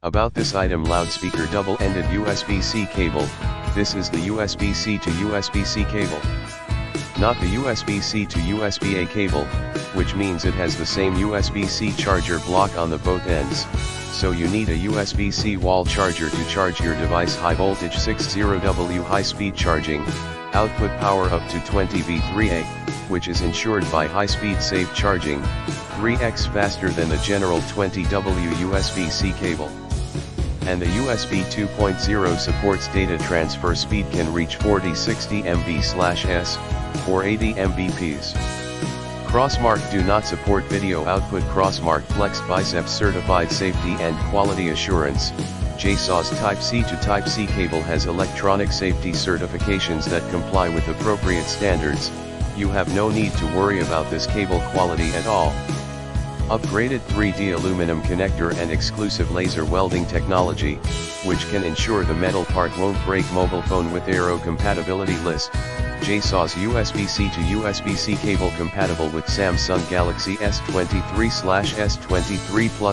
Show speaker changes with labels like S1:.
S1: About this item: loudspeaker double-ended USB-C cable. This is the USB-C to USB-C cable. Not the USB-C to USB-A cable, which means it has the same USB-C charger block on the both ends. So you need a USB-C wall charger to charge your device. High voltage 60W high-speed charging, output power up to 20 V3A, which is ensured by high-speed safe charging, 3x faster than the general 20W USB-C cable. And the USB 2.0 supports data transfer speed can reach 40-60 MB/s, or 80 Mbps. Crossmark do not support video output. Crossmark Flex Biceps certified safety and quality assurance. JSAUX Type-C to Type-C cable has electronic safety certifications that comply with appropriate standards. You have no need to worry about this cable quality at all. Upgraded 3D aluminum connector and exclusive laser welding technology, which can ensure the metal part won't break. Mobile phone with Aero compatibility list. JSAUX USB-C to USB-C cable compatible with Samsung Galaxy S23/S23 Plus.